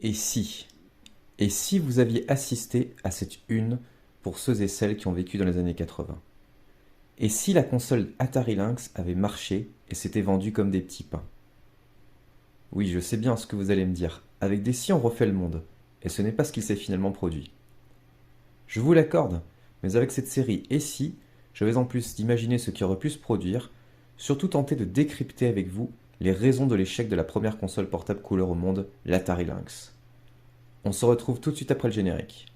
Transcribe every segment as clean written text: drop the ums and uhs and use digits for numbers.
Et si? Et si vous aviez assisté à cette une pour ceux et celles qui ont vécu dans les années 80? Et si la console Atari Lynx avait marché et s'était vendue comme des petits pains? Oui, je sais bien ce que vous allez me dire. Avec des si on refait le monde. Et ce n'est pas ce qu'il s'est finalement produit. Je vous l'accorde, mais avec cette série Et si, je vais en plus d'imaginer ce qui aurait pu se produire, surtout tenter de décrypter avec vous les raisons de l'échec de la première console portable couleur au monde, l'Atari Lynx. On se retrouve tout de suite après le générique.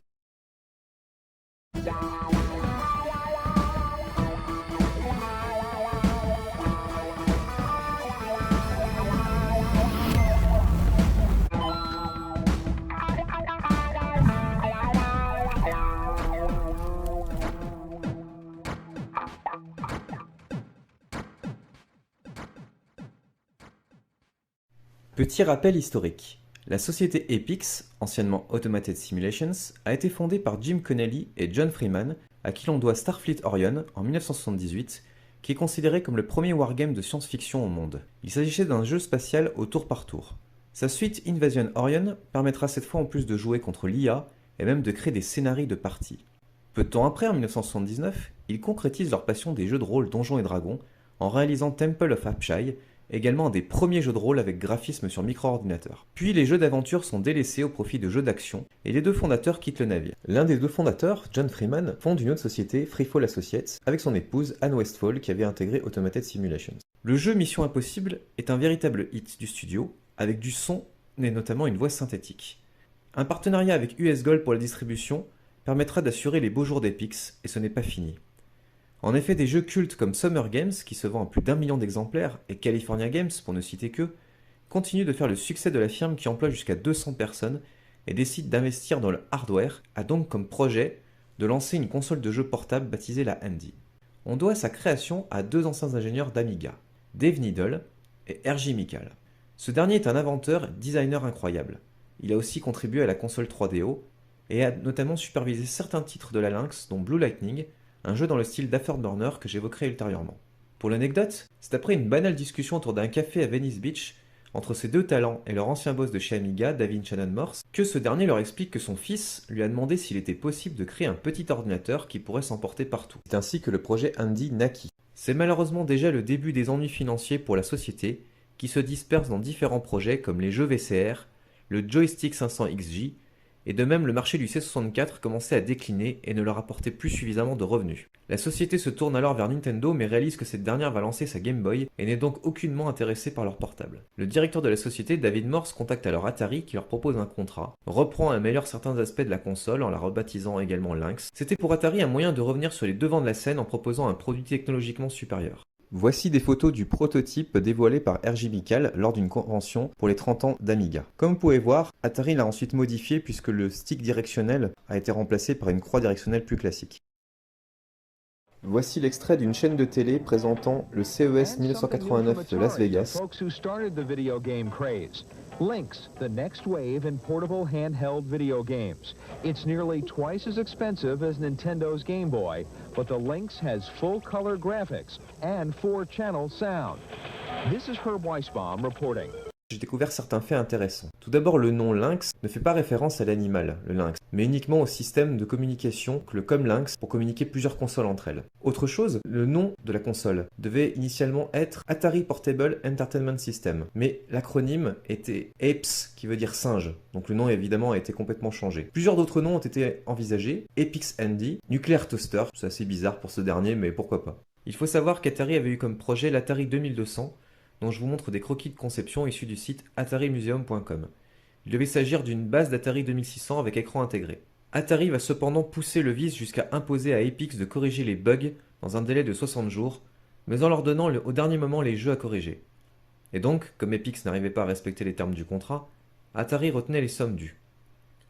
Petit rappel historique. La société Epix, anciennement Automated Simulations, a été fondée par Jim Connelly et John Freeman, à qui l'on doit Starfleet Orion en 1978, qui est considéré comme le premier wargame de science-fiction au monde. Il s'agissait d'un jeu spatial au tour par tour. Sa suite Invasion Orion permettra cette fois en plus de jouer contre l'IA et même de créer des scénarios de parties. Peu de temps après, en 1979, ils concrétisent leur passion des jeux de rôle Donjons et Dragons en réalisant Temple of Apshai, également un des premiers jeux de rôle avec graphisme sur micro-ordinateur. Puis les jeux d'aventure sont délaissés au profit de jeux d'action, et les deux fondateurs quittent le navire. L'un des deux fondateurs, John Freeman, fonde une autre société, Freefall Associates, avec son épouse Anne Westfall qui avait intégré Automated Simulations. Le jeu Mission Impossible est un véritable hit du studio, avec du son et notamment une voix synthétique. Un partenariat avec US Gold pour la distribution permettra d'assurer les beaux jours d'Epix, et ce n'est pas fini. En effet, des jeux cultes comme Summer Games, qui se vend à plus d'1 million d'exemplaires, et California Games, pour ne citer que, continuent de faire le succès de la firme qui emploie jusqu'à 200 personnes et décide d'investir dans le hardware, a donc comme projet de lancer une console de jeux portable baptisée la Handy. On doit sa création à deux anciens ingénieurs d'Amiga, Dave Needle et R.J. Mikal. Ce dernier est un inventeur et designer incroyable. Il a aussi contribué à la console 3DO et a notamment supervisé certains titres de la Lynx, dont Blue Lightning, un jeu dans le style d'Afterburner que j'évoquerai ultérieurement. Pour l'anecdote, c'est après une banale discussion autour d'un café à Venice Beach entre ces deux talents et leur ancien boss de chez Amiga, David Shannon Morse, que ce dernier leur explique que son fils lui a demandé s'il était possible de créer un petit ordinateur qui pourrait s'emporter partout. C'est ainsi que le projet Handy naquit. C'est malheureusement déjà le début des ennuis financiers pour la société, qui se disperse dans différents projets comme les jeux VCR, le Joystick 500XJ, et de même le marché du C64 commençait à décliner et ne leur apportait plus suffisamment de revenus. La société se tourne alors vers Nintendo mais réalise que cette dernière va lancer sa Game Boy et n'est donc aucunement intéressée par leur portable. Le directeur de la société, David Morse, contacte alors Atari qui leur propose un contrat, reprend et améliore certains aspects de la console en la rebaptisant également Lynx. C'était pour Atari un moyen de revenir sur les devants de la scène en proposant un produit technologiquement supérieur. Voici des photos du prototype dévoilé par R.J. Mikal lors d'une convention pour les 30 ans d'Amiga. Comme vous pouvez voir, Atari l'a ensuite modifié puisque le stick directionnel a été remplacé par une croix directionnelle plus classique. Voici l'extrait d'une chaîne de télé présentant le CES 1989 de Las Vegas. Lynx, the next wave in portable handheld video games. It's nearly twice as expensive as Nintendo's Game Boy, but the Lynx has full-color graphics and 4-channel sound. This is Herb Weisbaum reporting. J'ai découvert certains faits intéressants. Tout d'abord, le nom Lynx ne fait pas référence à l'animal, le lynx, mais uniquement au système de communication que le Comlynx pour communiquer plusieurs consoles entre elles. Autre chose, le nom de la console devait initialement être Atari Portable Entertainment System, mais l'acronyme était APES, qui veut dire singe, donc le nom évidemment a été complètement changé. Plusieurs d'autres noms ont été envisagés, Epix Handy, Nuclear Toaster, c'est assez bizarre pour ce dernier, mais pourquoi pas. Il faut savoir qu'Atari avait eu comme projet l'Atari 2200, dont je vous montre des croquis de conception issus du site atarimuseum.com. Il devait s'agir d'une base d'Atari 2600 avec écran intégré. Atari va cependant pousser le vice jusqu'à imposer à Epix de corriger les bugs dans un délai de 60 jours, mais en leur donnant au dernier moment les jeux à corriger. Et donc, comme Epix n'arrivait pas à respecter les termes du contrat, Atari retenait les sommes dues.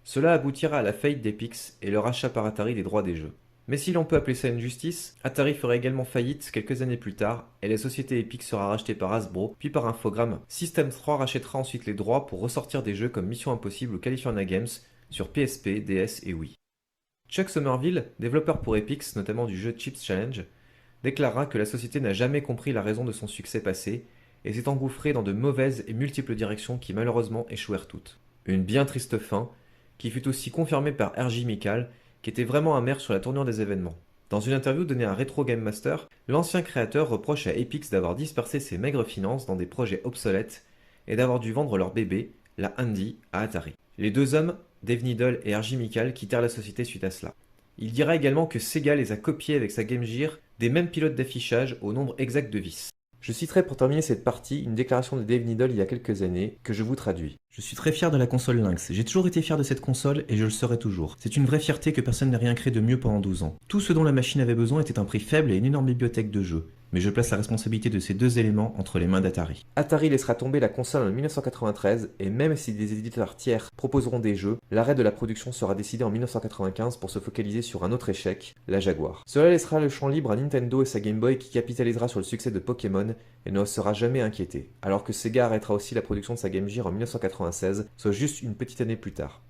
Cela aboutira à la faillite d'Epix et le rachat par Atari des droits des jeux. Mais si l'on peut appeler ça une justice, Atari fera également faillite quelques années plus tard et la société Epix sera rachetée par Hasbro, puis par Infogrames. System 3 rachètera ensuite les droits pour ressortir des jeux comme Mission Impossible ou California Games sur PSP, DS et Wii. Chuck Somerville, développeur pour Epix, notamment du jeu Chips Challenge, déclara que la société n'a jamais compris la raison de son succès passé et s'est engouffrée dans de mauvaises et multiples directions qui malheureusement échouèrent toutes. Une bien triste fin, qui fut aussi confirmée par R.J. Mikal, qui était vraiment amer sur la tournure des événements. Dans une interview donnée à Retro Game Master, l'ancien créateur reproche à Epyx d'avoir dispersé ses maigres finances dans des projets obsolètes et d'avoir dû vendre leur bébé, la Andy, à Atari. Les deux hommes, Dave Needle et R.J. Mikal, quittèrent la société suite à cela. Il dira également que Sega les a copiés avec sa Game Gear des mêmes pilotes d'affichage au nombre exact de vis. Je citerai pour terminer cette partie une déclaration de Dave Needle il y a quelques années, que je vous traduis. Je suis très fier de la console Lynx, j'ai toujours été fier de cette console et je le serai toujours. C'est une vraie fierté que personne n'ait rien créé de mieux pendant 12 ans. Tout ce dont la machine avait besoin était un prix faible et une énorme bibliothèque de jeux. Mais je place la responsabilité de ces deux éléments entre les mains d'Atari. Atari laissera tomber la console en 1993 et même si des éditeurs tiers proposeront des jeux, l'arrêt de la production sera décidé en 1995 pour se focaliser sur un autre échec, la Jaguar. Cela laissera le champ libre à Nintendo et sa Game Boy qui capitalisera sur le succès de Pokémon et ne sera jamais inquiété, alors que Sega arrêtera aussi la production de sa Game Gear en 1996, soit juste une petite année plus tard.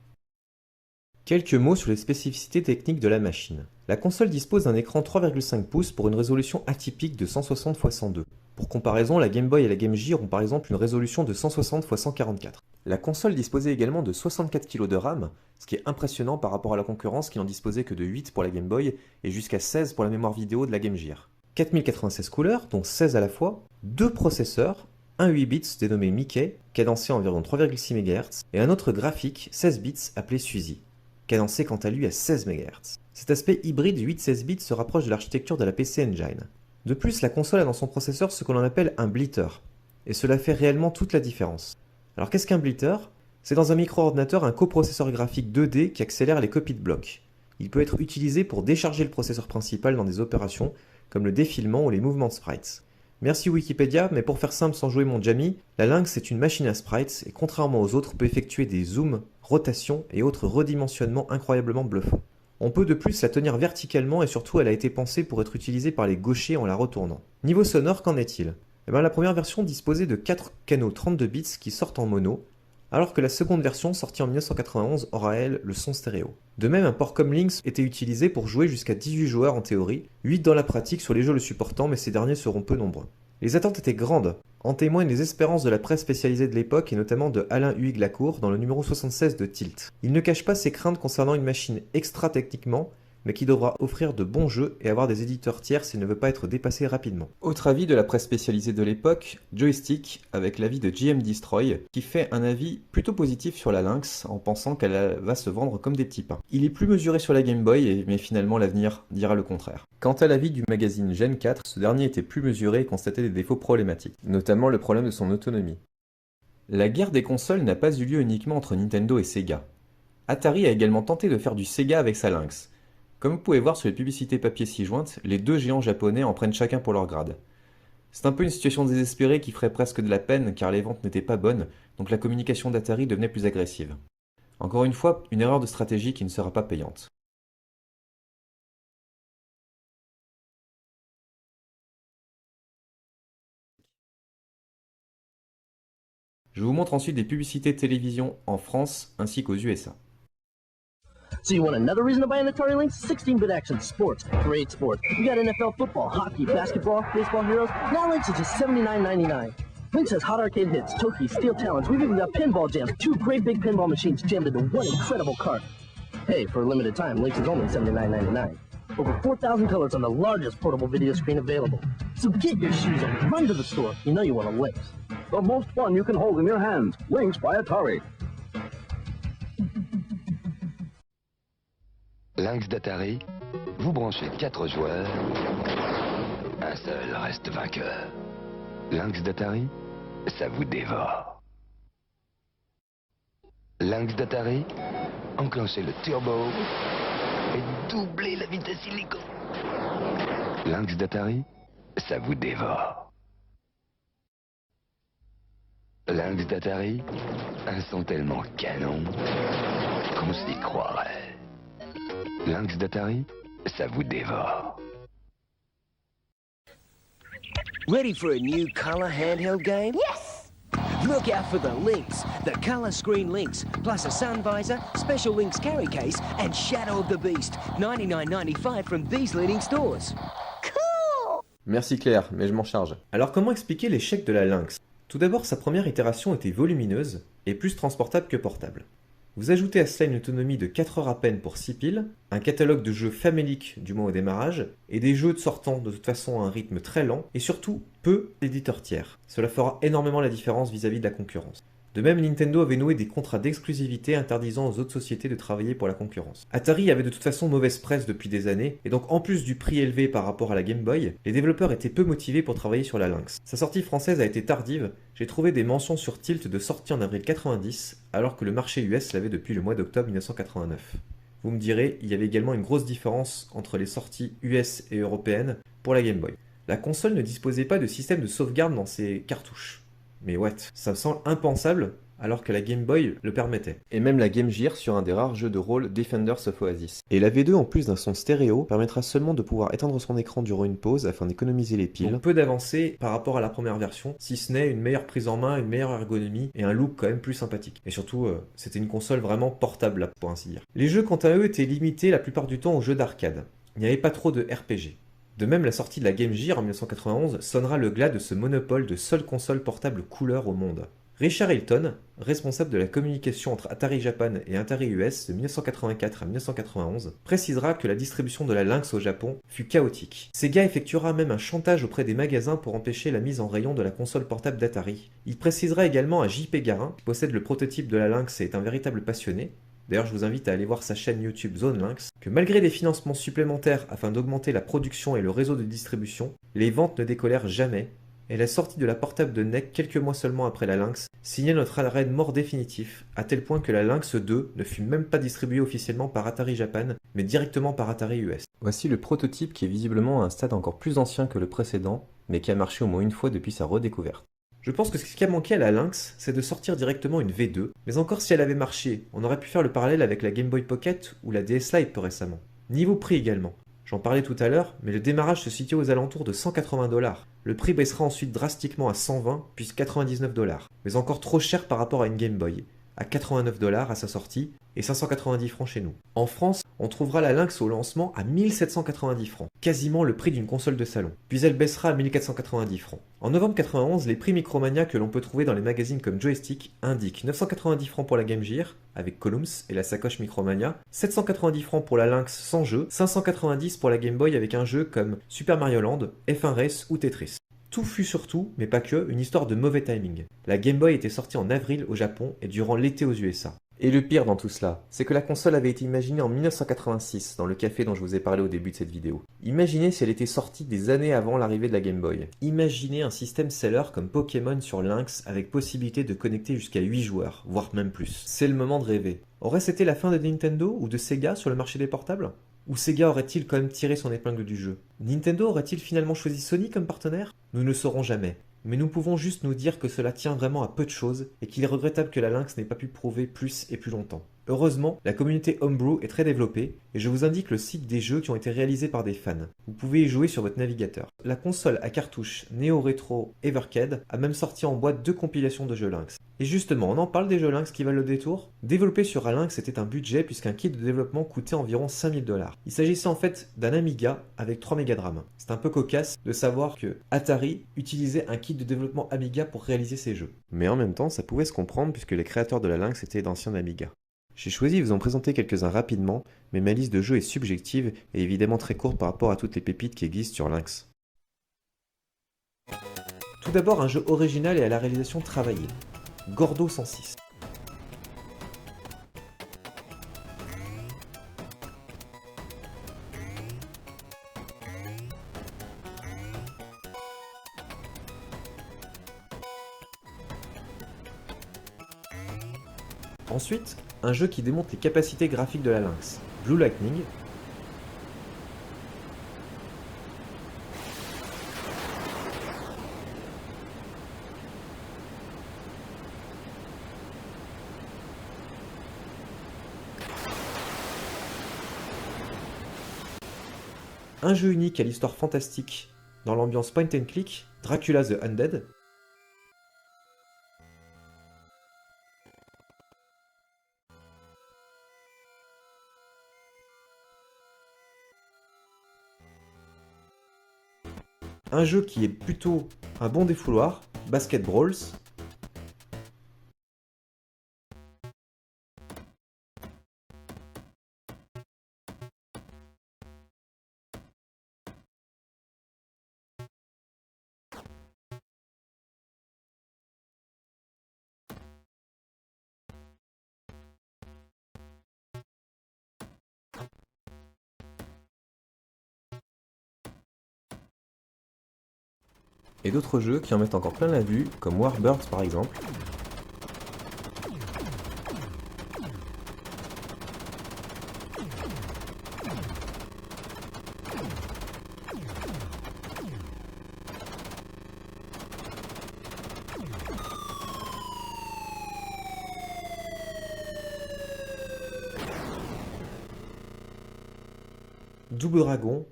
Quelques mots sur les spécificités techniques de la machine. La console dispose d'un écran 3,5 pouces pour une résolution atypique de 160 x 102. Pour comparaison, la Game Boy et la Game Gear ont par exemple une résolution de 160 x 144. La console disposait également de 64 kg de RAM, ce qui est impressionnant par rapport à la concurrence qui n'en disposait que de 8 pour la Game Boy et jusqu'à 16 pour la mémoire vidéo de la Game Gear. 4096 couleurs, dont 16 à la fois, 2 processeurs, un 8 bits dénommé Mickey, cadencé à environ 3,6 MHz, et un autre graphique 16 bits appelé Suzy, cadencé quant à lui à 16 MHz. Cet aspect hybride 8-16 bits se rapproche de l'architecture de la PC Engine. De plus, la console a dans son processeur ce que l'on appelle un blitter, et cela fait réellement toute la différence. Alors qu'est-ce qu'un blitter? C'est dans un micro-ordinateur un coprocesseur graphique 2D qui accélère les copies de blocs. Il peut être utilisé pour décharger le processeur principal dans des opérations comme le défilement ou les mouvements de sprites. Merci Wikipédia, mais pour faire simple sans jouer mon Jammy, la Lynx est une machine à sprites et contrairement aux autres peut effectuer des zooms, rotations et autres redimensionnements incroyablement bluffants. On peut de plus la tenir verticalement et surtout elle a été pensée pour être utilisée par les gauchers en la retournant. Niveau sonore, qu'en est-il? La première version disposait de 4 canaux 32 bits qui sortent en mono, alors que la seconde version sortie en 1991 aura elle le son stéréo. De même, un port Comlinks était utilisé pour jouer jusqu'à 18 joueurs en théorie, 8 dans la pratique sur les jeux le supportant mais ces derniers seront peu nombreux. Les attentes étaient grandes, en témoignent les espérances de la presse spécialisée de l'époque et notamment de Alain Huyghe-Lacour dans le numéro 76 de Tilt. Il ne cache pas ses craintes concernant une machine extra techniquement, mais qui devra offrir de bons jeux et avoir des éditeurs tiers s'il ne veut pas être dépassé rapidement. Autre avis de la presse spécialisée de l'époque, Joystick, avec l'avis de GM Destroy, qui fait un avis plutôt positif sur la Lynx en pensant qu'elle va se vendre comme des petits pains. Il est plus mesuré sur la Game Boy, mais finalement l'avenir dira le contraire. Quant à l'avis du magazine Gen 4, ce dernier était plus mesuré et constatait des défauts problématiques, notamment le problème de son autonomie. La guerre des consoles n'a pas eu lieu uniquement entre Nintendo et Sega. Atari a également tenté de faire du Sega avec sa Lynx. Comme vous pouvez voir sur les publicités papier ci-jointes, les deux géants japonais en prennent chacun pour leur grade. C'est un peu une situation désespérée qui ferait presque de la peine car les ventes n'étaient pas bonnes, donc la communication d'Atari devenait plus agressive. Encore une fois, une erreur de stratégie qui ne sera pas payante. Je vous montre ensuite des publicités télévision en France ainsi qu'aux USA. So you want another reason to buy an Atari Lynx? 16-bit action, sports, great sports. You got NFL football, hockey, basketball, baseball heroes. Now Lynx is just $79.99. Lynx has hot arcade hits, Toki, Steel Talons. We've even got pinball jams, 2 great big pinball machines jammed into one incredible cart. Hey, for a limited time, Lynx is only $79.99. Over 4,000 colors on the largest portable video screen available. So get your shoes on, run to the store. You know you want a Lynx. The most fun you can hold in your hands. Lynx by Atari. Lynx d'Atari, vous branchez 4 joueurs, un seul reste vainqueur. Lynx d'Atari, ça vous dévore. Lynx d'Atari, enclenchez le turbo et doublez la vitesse illico. Lynx d'Atari, ça vous dévore. Lynx d'Atari, un son tellement canon qu'on s'y croirait. Lynx d'Atari, ça vous dévore. Ready for a new color handheld game? Yes! Look out for the Lynx, the color screen Lynx, plus a sun visor, special Lynx carry case, and Shadow of the Beast, $99.95 from these leading stores. Cool! Merci Claire, mais je m'en charge. Alors comment expliquer l'échec de la Lynx? Tout d'abord, sa première itération était volumineuse, et plus transportable que portable. Vous ajoutez à cela une autonomie de 4 heures à peine pour 6 piles, un catalogue de jeux famélique du moins au démarrage, et des jeux sortant de toute façon à un rythme très lent, et surtout peu d'éditeurs tiers. Cela fera énormément la différence vis-à-vis de la concurrence. De même, Nintendo avait noué des contrats d'exclusivité interdisant aux autres sociétés de travailler pour la concurrence. Atari avait de toute façon mauvaise presse depuis des années, et donc en plus du prix élevé par rapport à la Game Boy, les développeurs étaient peu motivés pour travailler sur la Lynx. Sa sortie française a été tardive, j'ai trouvé des mentions sur Tilt de sortie en avril 90, alors que le marché US l'avait depuis le mois d'octobre 1989. Vous me direz, il y avait également une grosse différence entre les sorties US et européennes pour la Game Boy. La console ne disposait pas de système de sauvegarde dans ses cartouches. Mais what, ça me semble impensable alors que la Game Boy le permettait. Et même la Game Gear sur un des rares jeux de rôle Defenders of Oasis. Et la V2 en plus d'un son stéréo permettra seulement de pouvoir éteindre son écran durant une pause afin d'économiser les piles. Donc peu d'avancées par rapport à la première version, si ce n'est une meilleure prise en main, une meilleure ergonomie et un look quand même plus sympathique. Et surtout, c'était une console vraiment portable là, pour ainsi dire. Les jeux quant à eux étaient limités la plupart du temps aux jeux d'arcade. Il n'y avait pas trop de RPG. De même, la sortie de la Game Gear en 1991 sonnera le glas de ce monopole de seule console portable couleur au monde. Richard Hilton, responsable de la communication entre Atari Japan et Atari US de 1984 à 1991, précisera que la distribution de la Lynx au Japon fut chaotique. Sega effectuera même un chantage auprès des magasins pour empêcher la mise en rayon de la console portable d'Atari. Il précisera également à JP Garin, qui possède le prototype de la Lynx et est un véritable passionné, d'ailleurs je vous invite à aller voir sa chaîne YouTube Zone Lynx, que malgré des financements supplémentaires afin d'augmenter la production et le réseau de distribution, les ventes ne décollèrent jamais, et la sortie de la portable de NEC quelques mois seulement après la Lynx signait notre arrêt de mort définitif, à tel point que la Lynx 2 ne fut même pas distribuée officiellement par Atari Japan, mais directement par Atari US. Voici le prototype qui est visiblement à un stade encore plus ancien que le précédent, mais qui a marché au moins une fois depuis sa redécouverte. Je pense que ce qui a manqué à la Lynx, c'est de sortir directement une V2, mais encore si elle avait marché, on aurait pu faire le parallèle avec la Game Boy Pocket ou la DS Lite peu récemment. Niveau prix également. J'en parlais tout à l'heure, mais le démarrage se situe aux alentours de 180 $. Le prix baissera ensuite drastiquement à 120 puis 99 $, mais encore trop cher par rapport à une Game Boy, à 89 $ à sa sortie et 590 francs chez nous. En France, on trouvera la Lynx au lancement à 1790 francs, quasiment le prix d'une console de salon. Puis elle baissera à 1490 francs. En novembre 91, les prix Micromania que l'on peut trouver dans les magazines comme Joystick indiquent 990 francs pour la Game Gear, avec Columns et la sacoche Micromania, 790 francs pour la Lynx sans jeu, 590 pour la Game Boy avec un jeu comme Super Mario Land, F1 Race ou Tetris. Tout fut surtout, mais pas que, une histoire de mauvais timing. La Game Boy était sortie en avril au Japon et durant l'été aux USA. Et le pire dans tout cela, c'est que la console avait été imaginée en 1986, dans le café dont je vous ai parlé au début de cette vidéo. Imaginez si elle était sortie des années avant l'arrivée de la Game Boy. Imaginez un système seller comme Pokémon sur Lynx avec possibilité de connecter jusqu'à 8 joueurs, voire même plus. C'est le moment de rêver. Aurait-ce été la fin de Nintendo ou de Sega sur le marché des portables ? Ou Sega aurait-il quand même tiré son épingle du jeu? Nintendo aurait-il finalement choisi Sony comme partenaire? Nous ne le saurons jamais. Mais nous pouvons juste nous dire que cela tient vraiment à peu de choses et qu'il est regrettable que la Lynx n'ait pas pu prouver plus et plus longtemps. Heureusement, la communauté Homebrew est très développée et je vous indique le site des jeux qui ont été réalisés par des fans. Vous pouvez y jouer sur votre navigateur. La console à cartouche Neo Retro Evercade a même sorti en boîte 2 compilations de jeux Lynx. Et justement, on en parle des jeux Lynx qui valent le détour. Développer sur un Lynx c'était un budget puisqu'un kit de développement coûtait environ 5000 $. Il s'agissait en fait d'un Amiga avec 3 Megadrams. C'est un peu cocasse de savoir que Atari utilisait un kit de développement Amiga pour réaliser ses jeux. Mais en même temps, ça pouvait se comprendre puisque les créateurs de la Lynx étaient d'anciens Amiga. J'ai choisi de vous en présenter quelques-uns rapidement, mais ma liste de jeux est subjective et évidemment très courte par rapport à toutes les pépites qui existent sur Lynx. Tout d'abord un jeu original et à la réalisation travaillée, Gordo 106. Ensuite, un jeu qui démontre les capacités graphiques de la Lynx, Blue Lightning. Un jeu unique à l'histoire fantastique dans l'ambiance point and click, Dracula the Undead. Un jeu qui est plutôt un bon défouloir, Basket Brawls. et d'autres jeux qui en mettent encore plein la vue, comme Warbirds par exemple. Double Dragon.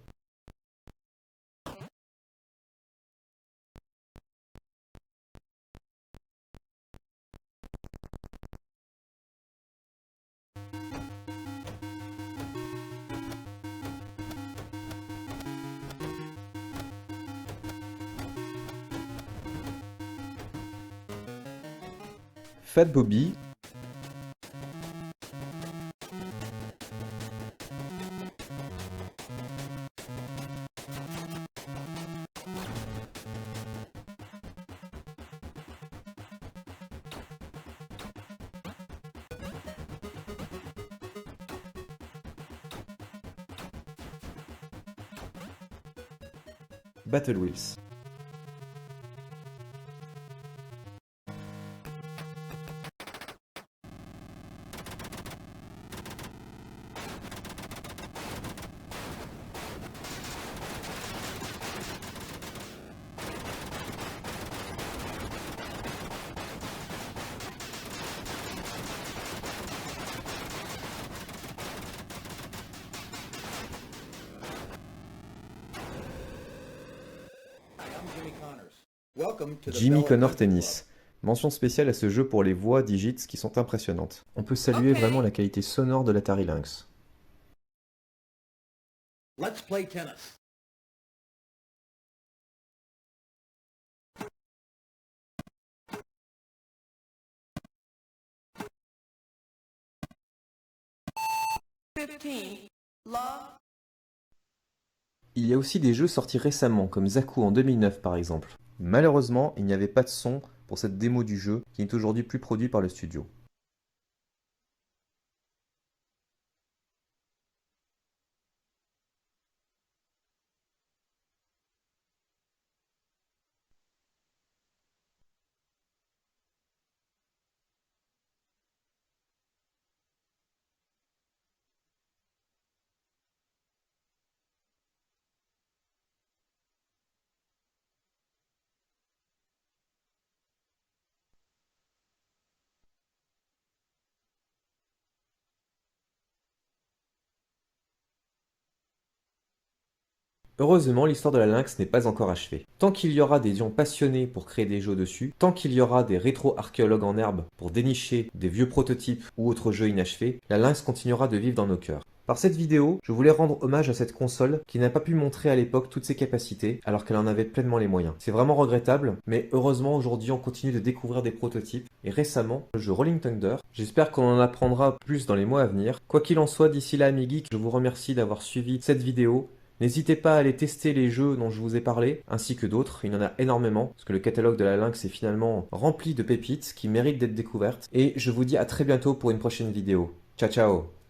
Fat Bobby. Battle Wheels. Jimmy Connor Tennis. Mention spéciale à ce jeu pour les voix digits qui sont impressionnantes. On peut saluer vraiment la qualité sonore de l'Atari Lynx. Let's play tennis. Il y a aussi des jeux sortis récemment, comme Zaku en 2009 par exemple. Malheureusement, il n'y avait pas de son pour cette démo du jeu, qui n'est aujourd'hui plus produit par le studio. Heureusement, l'histoire de la Lynx n'est pas encore achevée. Tant qu'il y aura des gens passionnés pour créer des jeux dessus, tant qu'il y aura des rétro-archéologues en herbe pour dénicher des vieux prototypes ou autres jeux inachevés, la Lynx continuera de vivre dans nos cœurs. Par cette vidéo, je voulais rendre hommage à cette console qui n'a pas pu montrer à l'époque toutes ses capacités alors qu'elle en avait pleinement les moyens. C'est vraiment regrettable, mais heureusement aujourd'hui on continue de découvrir des prototypes et récemment le jeu Rolling Thunder. J'espère qu'on en apprendra plus dans les mois à venir. Quoi qu'il en soit, d'ici là mes geeks, je vous remercie d'avoir suivi cette vidéo. N'hésitez pas à aller tester les jeux dont je vous ai parlé, ainsi que d'autres, il y en a énormément, parce que le catalogue de la Lynx est finalement rempli de pépites qui méritent d'être découvertes. Et je vous dis à très bientôt pour une prochaine vidéo. Ciao ciao!